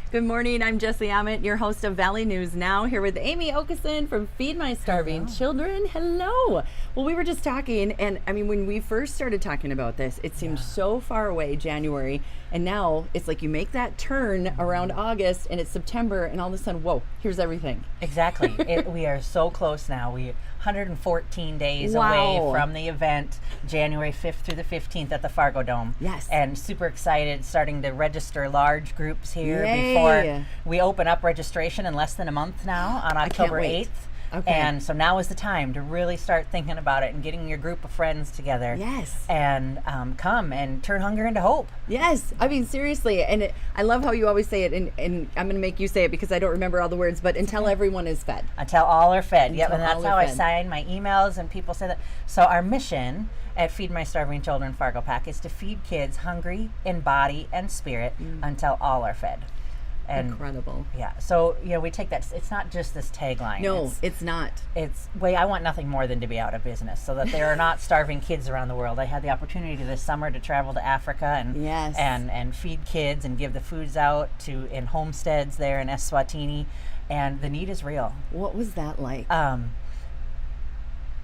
Good morning. I'm Jessie Ammett, your host of Valley News Now, here with Amy Okeson from Feed My Starving Children. Hello. Well, we were just talking, and I mean, when we first started talking about this, it seemed so far away, January, and now it's like you make that turn around August, and it's September, and all of a sudden, whoa, here's everything. Exactly. We are so close now. We 114 days Wow. away from the event, January 5th through the 15th at the Fargo Dome. Yes. And super excited, starting to register large groups here Yay. before we open up registration in less than a month now on October wait. 8th. Okay. And so now is the time to really start thinking about it and getting your group of friends together. Yes. And come and turn hunger into hope. Yes, I mean, seriously, and I love how you always say it, and I'm going to make you say it because I don't remember all the words, but until everyone is fed. Until all are fed. Yep, Until and that's all how are I fed. sign my emails, and people say that. So our mission at Feed My Starving Children Fargo Pack is to feed kids hungry in body and spirit until all are fed. And Incredible. yeah, so we take that. It's not just this tagline. No, it's not. It's I want nothing more than to be out of business, so that there are not starving kids around the world. I had the opportunity this summer to travel to Africa and Yes. and feed kids and give the foods out in homesteads there in Eswatini, and the need is real. What was that like? I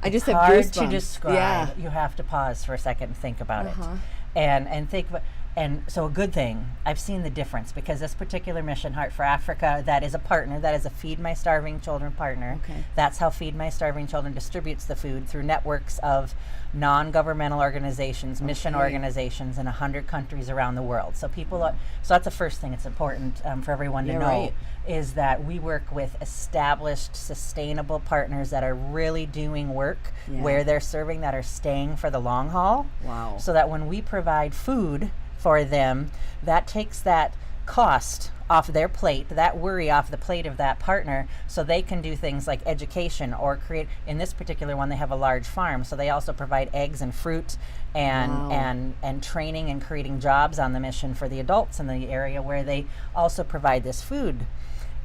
just have hard goosebumps. to describe. Yeah. You have to pause for a second and think about Uh-huh. it, and think about. And so a good thing, I've seen the difference, because this particular mission, Heart for Africa, that is a partner, that is a Feed My Starving Children partner. Okay. That's how Feed My Starving Children distributes the food, through networks of non-governmental organizations, mission organizations in 100 countries around the world. So so that's the first thing it's important for everyone to Yeah, know, right. is that we work with established, sustainable partners that are really doing work Yeah. where they're serving, that are staying for the long haul. Wow. So that when we provide food for them, that takes that cost off their plate, that worry off the plate of that partner, so they can do things like education or create. In this particular one, they have a large farm, so they also provide eggs and fruit and Wow. and training and creating jobs on the mission for the adults in the area, where they also provide this food.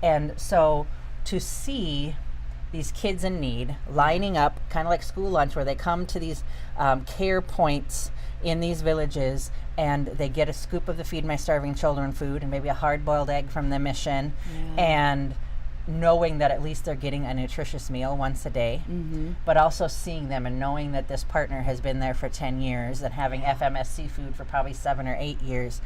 And so to see these kids in need lining up, kind of like school lunch, where they come to these care points in these villages, and they get a scoop of the Feed My Starving Children food and maybe a hard-boiled egg from the mission, and knowing that at least they're getting a nutritious meal once a day, but also seeing them and knowing that this partner has been there for 10 years and having FMSC food for probably 7 or 8 years,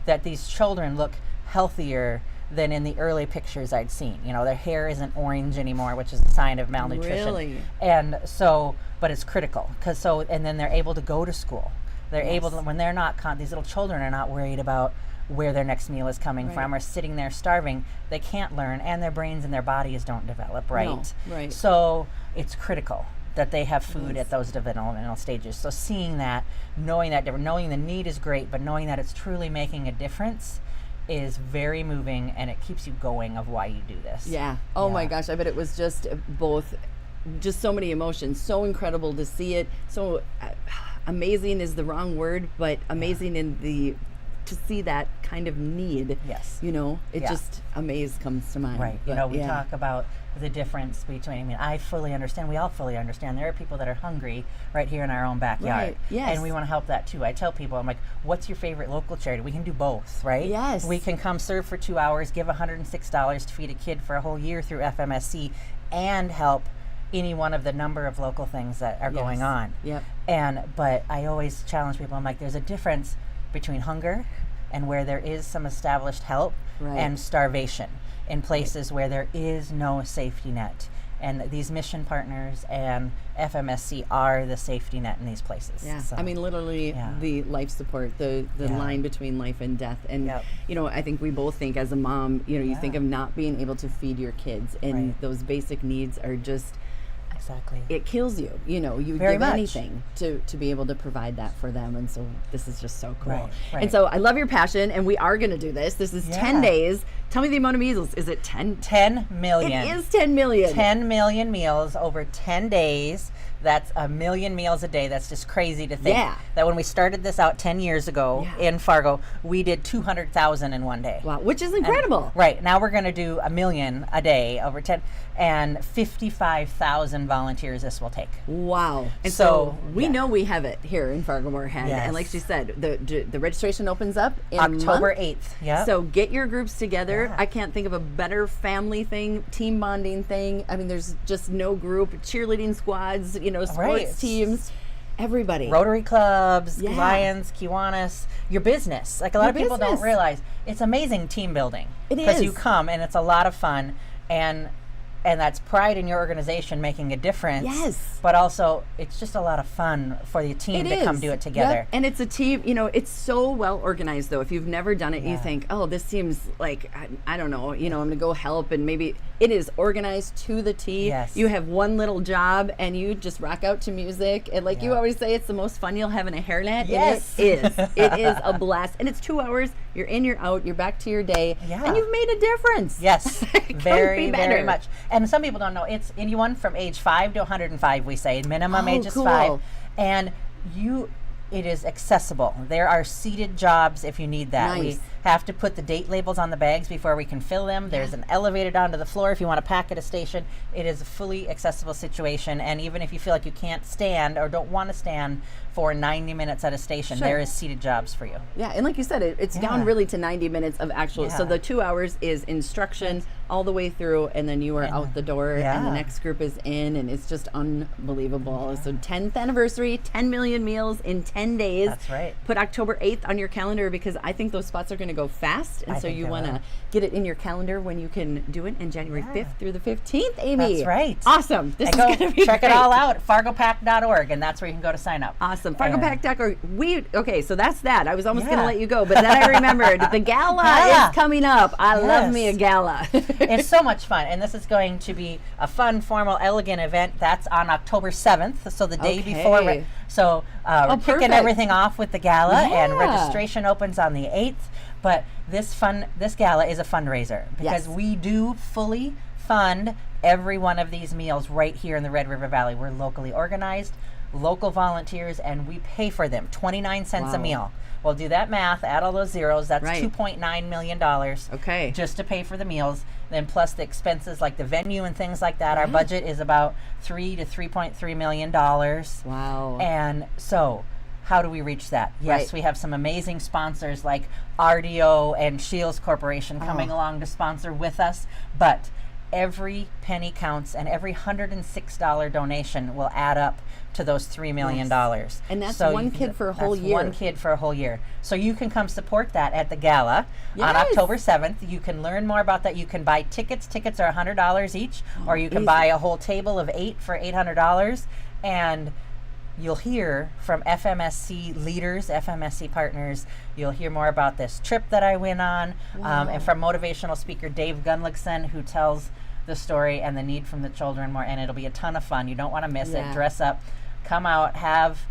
that these children look healthier than in the early pictures I'd seen. Their hair isn't orange anymore, which is a sign of malnutrition. Really? And so, but it's critical, and then they're able to go to school. They're able to, when they're not, these little children are not worried about where their next meal is coming from, or sitting there starving. They can't learn, and their brains and their bodies don't develop right. No, right. So it's critical that they have food at those developmental stages. So seeing that, knowing the need is great, but knowing that it's truly making a difference is very moving, and it keeps you going of why you do this. Yeah. Oh my gosh, I bet it was just just so many emotions. So incredible to see it. So amazing is the wrong word, but amazing to see that kind of need. Yes. Just amaze comes to mind. Right. But We talk about the difference between, I fully understand, we all fully understand, there are people that are hungry right here in our own backyard. Right, yes. And we want to help that too. I tell people, I'm like, what's your favorite local charity? We can do both, right? Yes. We can come serve for 2 hours, give $106 to feed a kid for a whole year through FMSC, and help any one of the number of local things that are going on. Yep. But I always challenge people, I'm like, there's a difference between hunger and where there is some established help, Right. and starvation in places where there is no safety net. And these mission partners and FMSC are the safety net in these places. Yeah, So, I mean, literally the life support, the line between life and death. And, Yep. I think we both think as a mom, you think of not being able to feed your kids, and Right. those basic needs are just, exactly. it kills you. You Very give much. anything to be able to provide that for them. And so this is just so cool. Right, right. And so I love your passion, and we are going to do this. This is 10 days. Tell me the amount of measles. Is it 10? 10 million. It is 10 million. 10 million meals over 10 days That's 1 million meals a day. That's just crazy to think. Yeah. That when we started this out 10 years ago in Fargo, we did 200,000 in one day. Wow, which is incredible. Right. Now we're going to do 1 million a day over 10, and 55,000 volunteers this will take. Wow. And So, so we yeah. know we have it here in Fargo-Moorhead. Yes. And like she said, the registration opens up in October a month. 8th. Yeah. So get your groups together. Yeah. I can't think of a better family thing, team bonding thing. I mean, there's just no group, cheerleading squads, sports Right. teams, everybody. Rotary clubs, Yeah. Lions, Kiwanis, your business. Like a lot Your of people business. don't realize, it's amazing team building. It Because is. you come and it's a lot of fun, and that's pride in your organization making a difference. Yes. But also, it's just a lot of fun for the team to come do it together. Yep. And it's a team, it's so well organized though. If you've never done it, you think, oh, this seems like, I don't know, I'm going to go help, and maybe it is organized to the T. Yes. You have one little job and you just rock out to music. And like you Yeah. always say, it's the most fun you'll have in a hairnet. Yes. And it is. It is a blast. And it's 2 hours. You're in, you're out, you're back to your day. Yeah. And you've made a difference. Yes, Couldn't very, be very better. much. And some people don't know, it's anyone from age 5 to 105, we say. Minimum Oh, age is cool. 5. And it is accessible. There are seated jobs if you need that. Nice. We have to put the date labels on the bags before we can fill them. There's an elevator down to the floor if you want to pack at a station. It is a fully accessible situation, and even if you feel like you can't stand or don't want to stand for 90 minutes at a station, Sure. there is seated jobs for you. Yeah, and like you said, it's down Yeah. really to 90 minutes of actual. So Yeah. the 2 hours is instruction all the way through, and then you are out the door, and the Yeah. next group is in, and it's just unbelievable. So 10th anniversary, 10 million meals in 10 days. That's right. Put October 8th on your calendar, because I think those spots are going to go fast, and I so think you they want to will. get it in your calendar when you can do it, and January 5th through the 15th, Amy. That's right. Awesome. This And is go going to be check great. it all out at fargopack.org, and that's where you can go to sign up. Awesome. And- FargoPack.org. Okay, so that's that. I was almost going to Yeah. let you go, but then I remembered the gala Gala. is coming up. I love Yes. me a gala. It's so much fun, and this is going to be a fun, formal, elegant event. That's on October 7th, so the day before. Okay. So we're kicking perfect. everything off with the gala, and Yeah. registration opens on the 8th. But this gala is a fundraiser, because Yes. we do fully fund every one of these meals right here in the Red River Valley. We're locally organized, local volunteers, and we pay for them 29 cents a Wow. meal. We'll do that math, add all those zeros. That's Right. $2.9 million. Okay. Just to pay for the meals. Then plus the expenses like the venue and things like that. Our budget is about $3 to $3.3 million. Wow. And so, how do we reach that? Yes, Right. we have some amazing sponsors like RDO and Shields Corporation coming Oh. along to sponsor with us. But every penny counts, and every $106 donation will add up to those $3 million. And that's So one you kid can- for a whole that's year. one kid for a whole year. So you can come support that at the gala on Yes. October 7th. You can learn more about that. You can buy tickets. Tickets are $100 each, or you can easy. buy a whole table of 8 for $800. And you'll hear from FMSC leaders, FMSC partners. You'll hear more about this trip that I went on, and from motivational speaker Dave Gunlickson, who tells the story and the need from the children more. And it'll be a ton of fun. You don't want to miss Yeah. it. Dress up, come out, have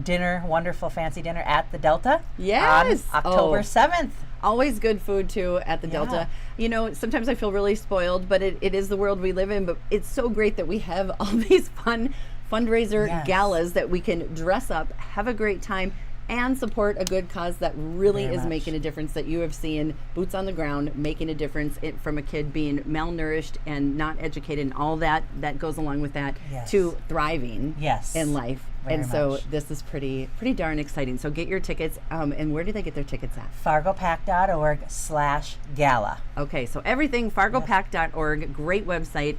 dinner, wonderful fancy dinner at the Delta Yes. on October Oh. 7th. Always good food too at the Yeah. Delta. Sometimes I feel really spoiled, but it is the world we live in. But it's so great that we have all these fun fundraiser Yes. galas that we can dress up, have a great time, and support a good cause that really Very is much. making a difference, that you have seen boots on the ground making a difference from a kid being malnourished and not educated and all that goes along with that Yes. to thriving Yes. in life. Very and so much. this is pretty darn exciting. So get your tickets. And where do they get their tickets at? fargopack.org/gala. Okay, so everything, fargopack.org, great website,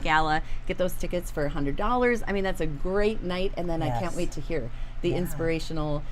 / gala. Get those tickets for $100. I mean, that's a great night. And then I can't Yes. wait to hear the inspirational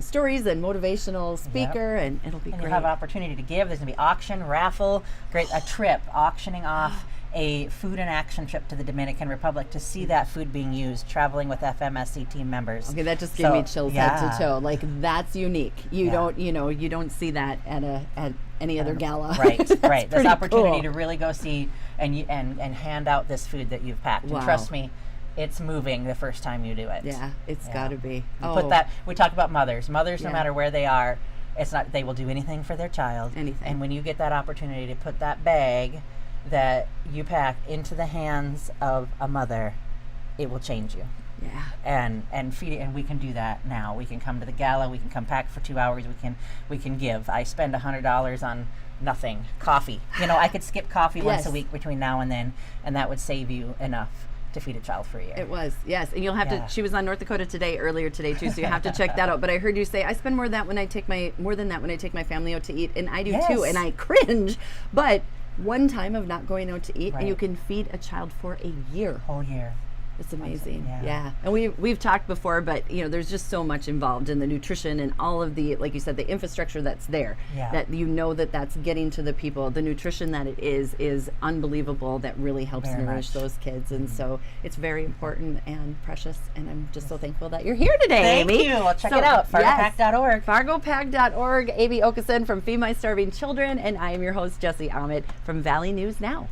stories and motivational speaker, and it'll be And great. you'll have opportunity to give. There's going to be auction, raffle, a trip, auctioning off a food and action trip to the Dominican Republic to see that food being used, traveling with FMSC team members. Okay, that just gave me chills head yeah. to toe. Like, that's unique. You Yeah. don't, you don't see that at any other gala. Right, That's right. This pretty opportunity cool. to really go see and hand out this food that you've packed. Wow. And trust me, it's moving the first time you do it. Yeah, it's Yeah. got to be. You put that. We talk about mothers. Mothers, no Yeah. matter where they are, it's not. They will do anything for their child. Anything. And when you get that opportunity to put that bag that you pack into the hands of a mother, it will change you. Yeah. and feed it, and we can do that now. We can come to the gala, we can come pack for 2 hours, we can give. I spend $100 on nothing. Coffee. You know, I could skip coffee once a Yes. week between now and then, and that would save you enough to feed a child for a year. It was, yes. And you'll have Yeah. to, she was on North Dakota today, earlier today too, so you have to check that out. But I heard you say, I spend more than that when I take my family out to eat. And I do too. Yes. And I cringe. But one time of not going out to eat and you Right. can feed a child for a year. Whole year. It's amazing. Yeah. Yeah. And we've talked before, but you know, there's just so much involved in the nutrition and all of the, like you said, the infrastructure that's there. Yeah. That you know that's getting to the people. The nutrition that it is unbelievable. That really helps Very nourish much. those kids. And so it's very important and precious. And I'm just so thankful that you're here today, Thank Amy. you. Well, check So, it out, yes. fargopack.org. FargoPack.org. Amy Okeson from Feed My Starving Children, and I am your host, Jesse Ahmed from Valley News Now.